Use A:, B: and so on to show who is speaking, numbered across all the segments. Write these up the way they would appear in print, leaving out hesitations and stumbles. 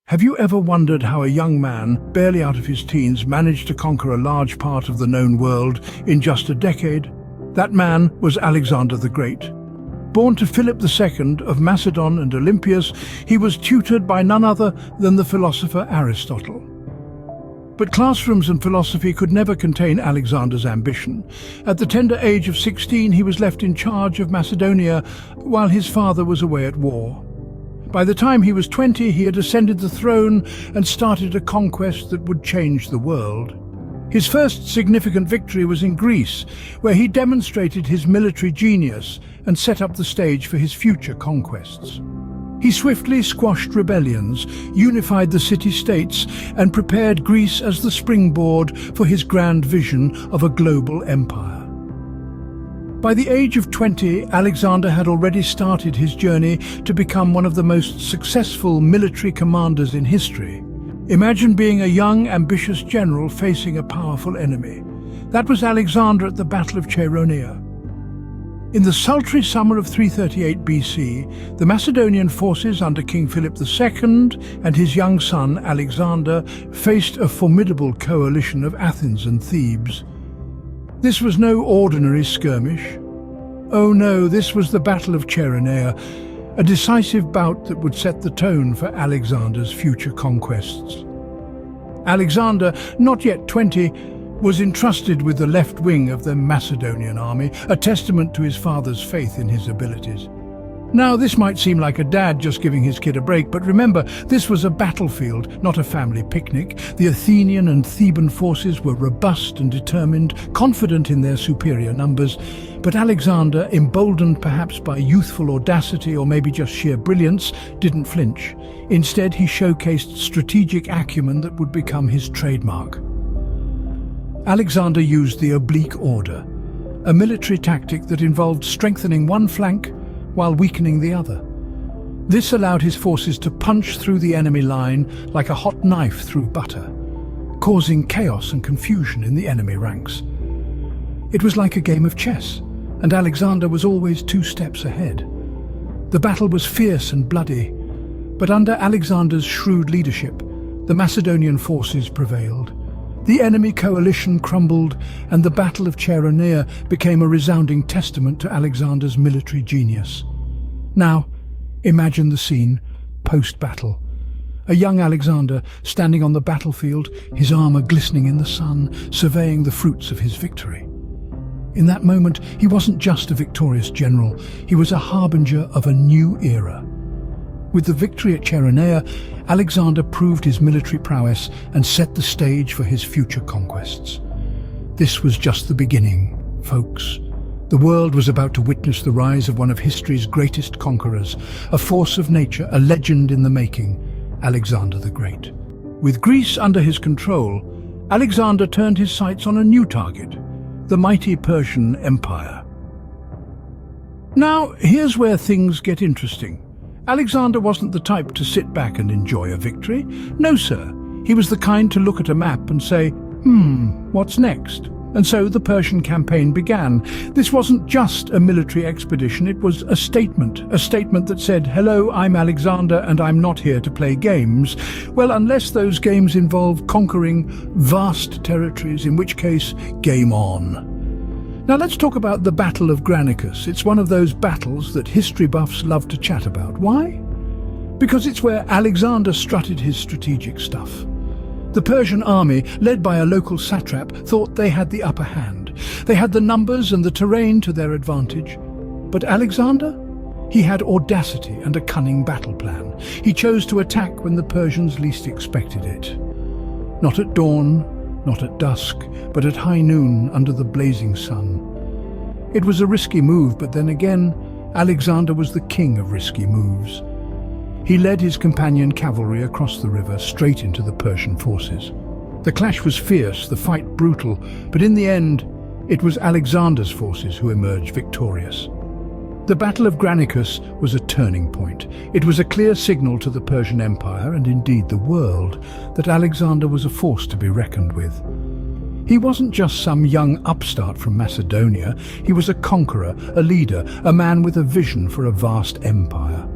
A: Have you ever wondered how a young man, barely out of his teens, managed to conquer a large part of the known world in just a decade? That man was Alexander the Great. Born to Philip II of Macedon and Olympias, he was tutored by none other than the philosopher Aristotle. But classrooms and philosophy could never contain Alexander's ambition. At the tender age of 16, he was left in charge of Macedonia while his father was away at war. By the time he was 20, he had ascended the throne and started a conquest that would change the world. His first significant victory was in Greece, where he demonstrated his military genius and set up the stage for his future conquests. He swiftly squashed rebellions, unified the city-states, and prepared Greece as the springboard for his grand vision of a global empire. By the age of 20, Alexander had already started his journey to become one of the most successful military commanders in history. Imagine being a young, ambitious general facing a powerful enemy. That was Alexander at the Battle of Chaeronea. In the sultry summer of 338 BC, the Macedonian forces under King Philip II and his young son Alexander faced a formidable coalition of Athens and Thebes. This was no ordinary skirmish. Oh no, this was the Battle of Chaeronea, a decisive bout that would set the tone for Alexander's future conquests. Alexander, not yet 20, was entrusted with the left wing of the Macedonian army, a testament to his father's faith in his abilities. Now, this might seem like a dad just giving his kid a break, but remember, this was a battlefield, not a family picnic. The Athenian and Theban forces were robust and determined, confident in their superior numbers. But Alexander, emboldened perhaps by youthful audacity or maybe just sheer brilliance, didn't flinch. Instead, he showcased strategic acumen that would become his trademark. Alexander used the oblique order, a military tactic that involved strengthening one flank while weakening the other. This allowed his forces to punch through the enemy line like a hot knife through butter, causing chaos and confusion in the enemy ranks. It was like a game of chess, and Alexander was always 2 steps ahead. The battle was fierce and bloody, but under Alexander's shrewd leadership, the Macedonian forces prevailed. The enemy coalition crumbled, and the Battle of Chaeronea became a resounding testament to Alexander's military genius. Now, imagine the scene, post-battle. A young Alexander standing on the battlefield, his armor glistening in the sun, surveying the fruits of his victory. In that moment, he wasn't just a victorious general, he was a harbinger of a new era. With the victory at Chaeronea, Alexander proved his military prowess and set the stage for his future conquests. This was just the beginning, folks. The world was about to witness the rise of one of history's greatest conquerors, a force of nature, a legend in the making, Alexander the Great. With Greece under his control, Alexander turned his sights on a new target, the mighty Persian Empire. Now, here's where things get interesting. Alexander wasn't the type to sit back and enjoy a victory. No, sir. He was the kind to look at a map and say, what's next? And so the Persian campaign began. This wasn't just a military expedition, it was a statement that said, hello, I'm Alexander and I'm not here to play games. Well, unless those games involve conquering vast territories, in which case, game on. Now let's talk about the Battle of Granicus. It's one of those battles that history buffs love to chat about. Why? Because it's where Alexander strutted his strategic stuff. The Persian army, led by a local satrap, thought they had the upper hand. They had the numbers and the terrain to their advantage. But Alexander? He had audacity and a cunning battle plan. He chose to attack when the Persians least expected it. Not at dawn, not at dusk, but at high noon under the blazing sun. It was a risky move, but then again, Alexander was the king of risky moves. He led his companion cavalry across the river, straight into the Persian forces. The clash was fierce, the fight brutal, but in the end, it was Alexander's forces who emerged victorious. The Battle of Granicus was a turning point. It was a clear signal to the Persian Empire, and indeed the world, that Alexander was a force to be reckoned with. He wasn't just some young upstart from Macedonia. He was a conqueror, a leader, a man with a vision for a vast empire.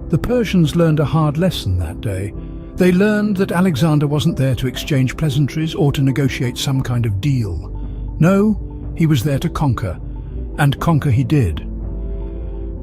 A: The Persians learned a hard lesson that day. They learned that Alexander wasn't there to exchange pleasantries or to negotiate some kind of deal. No, he was there to conquer, and conquer he did.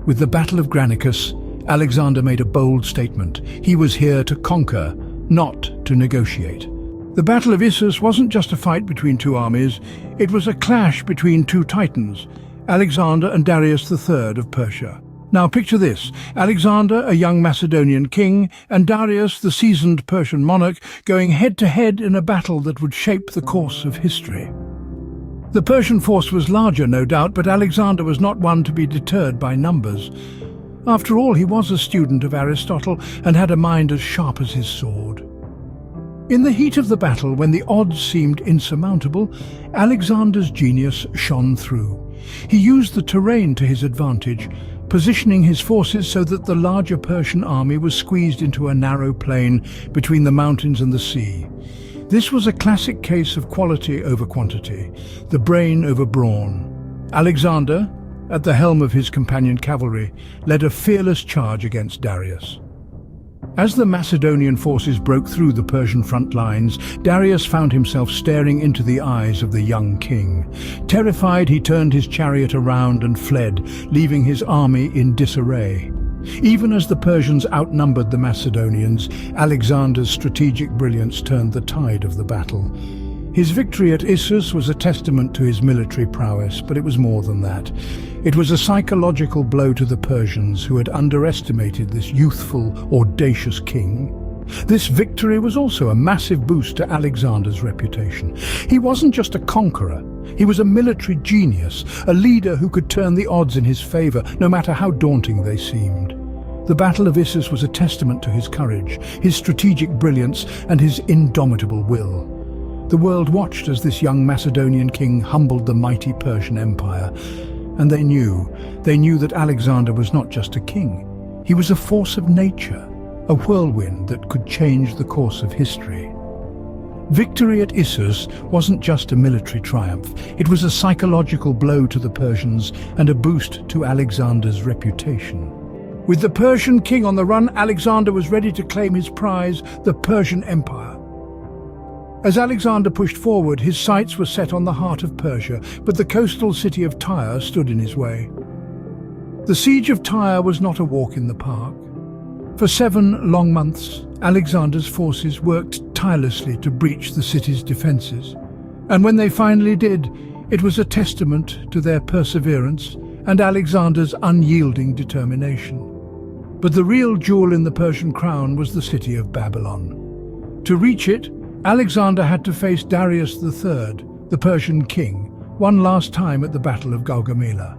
A: With the Battle of Granicus, Alexander made a bold statement. He was here to conquer, not to negotiate. The Battle of Issus wasn't just a fight between two armies, it was a clash between two titans, Alexander and Darius III of Persia. Now picture this, Alexander, a young Macedonian king, and Darius, the seasoned Persian monarch, going head-to-head in a battle that would shape the course of history. The Persian force was larger, no doubt, but Alexander was not one to be deterred by numbers. After all, he was a student of Aristotle and had a mind as sharp as his sword. In the heat of the battle, when the odds seemed insurmountable, Alexander's genius shone through. He used the terrain to his advantage, positioning his forces so that the larger Persian army was squeezed into a narrow plain between the mountains and the sea. This was a classic case of quality over quantity, the brain over brawn. Alexander, at the helm of his companion cavalry, led a fearless charge against Darius. As the Macedonian forces broke through the Persian front lines, Darius found himself staring into the eyes of the young king. Terrified, he turned his chariot around and fled, leaving his army in disarray. Even as the Persians outnumbered the Macedonians, Alexander's strategic brilliance turned the tide of the battle. His victory at Issus was a testament to his military prowess, but it was more than that. It was a psychological blow to the Persians, who had underestimated this youthful, audacious king. This victory was also a massive boost to Alexander's reputation. He wasn't just a conqueror, he was a military genius, a leader who could turn the odds in his favor, no matter how daunting they seemed. The Battle of Issus was a testament to his courage, his strategic brilliance, and his indomitable will. The world watched as this young Macedonian king humbled the mighty Persian Empire, and they knew that Alexander was not just a king. He was a force of nature, a whirlwind that could change the course of history. Victory at Issus wasn't just a military triumph, it was a psychological blow to the Persians and a boost to Alexander's reputation. With the Persian king on the run, Alexander was ready to claim his prize, the Persian Empire. As Alexander pushed forward, his sights were set on the heart of Persia, but the coastal city of Tyre stood in his way. The siege of Tyre was not a walk in the park. For 7 long months, Alexander's forces worked tirelessly to breach the city's defenses. And when they finally did, it was a testament to their perseverance and Alexander's unyielding determination. But the real jewel in the Persian crown was the city of Babylon. To reach it, Alexander had to face Darius III, the Persian king, one last time at the Battle of Gaugamela.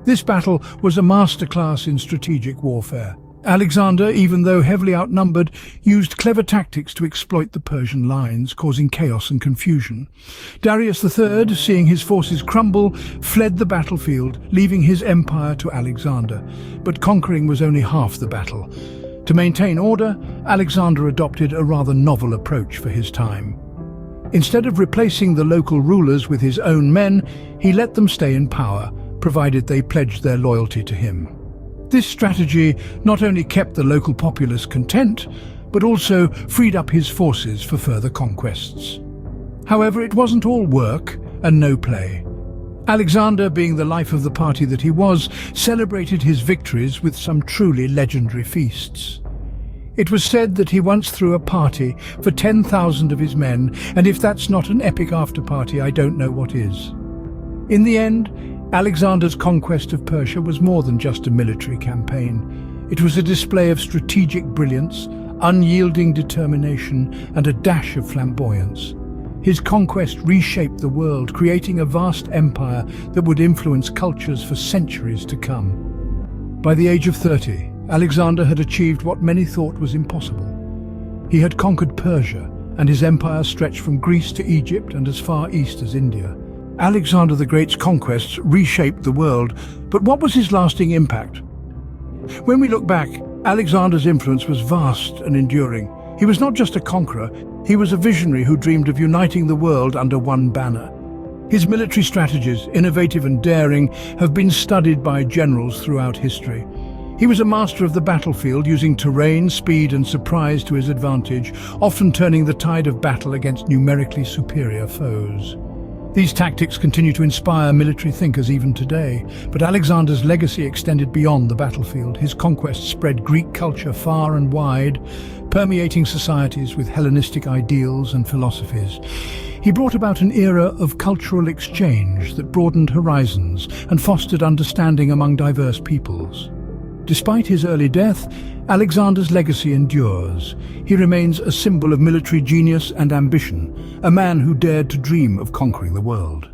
A: This battle was a masterclass in strategic warfare. Alexander, even though heavily outnumbered, used clever tactics to exploit the Persian lines, causing chaos and confusion. Darius III, seeing his forces crumble, fled the battlefield, leaving his empire to Alexander. But conquering was only half the battle. To maintain order, Alexander adopted a rather novel approach for his time. Instead of replacing the local rulers with his own men, he let them stay in power, provided they pledged their loyalty to him. This strategy not only kept the local populace content, but also freed up his forces for further conquests. However, it wasn't all work and no play. Alexander, being the life of the party that he was, celebrated his victories with some truly legendary feasts. It was said that he once threw a party for 10,000 of his men, and if that's not an epic after-party, I don't know what is. In the end, Alexander's conquest of Persia was more than just a military campaign. It was a display of strategic brilliance, unyielding determination, and a dash of flamboyance. His conquest reshaped the world, creating a vast empire that would influence cultures for centuries to come. By the age of 30, Alexander had achieved what many thought was impossible. He had conquered Persia, and his empire stretched from Greece to Egypt and as far east as India. Alexander the Great's conquests reshaped the world, but what was his lasting impact? When we look back, Alexander's influence was vast and enduring. He was not just a conqueror, he was a visionary who dreamed of uniting the world under one banner. His military strategies, innovative and daring, have been studied by generals throughout history. He was a master of the battlefield, using terrain, speed and surprise to his advantage, often turning the tide of battle against numerically superior foes. These tactics continue to inspire military thinkers even today, but Alexander's legacy extended beyond the battlefield. His conquests spread Greek culture far and wide, permeating societies with Hellenistic ideals and philosophies. He brought about an era of cultural exchange that broadened horizons and fostered understanding among diverse peoples. Despite his early death, Alexander's legacy endures. He remains a symbol of military genius and ambition, a man who dared to dream of conquering the world.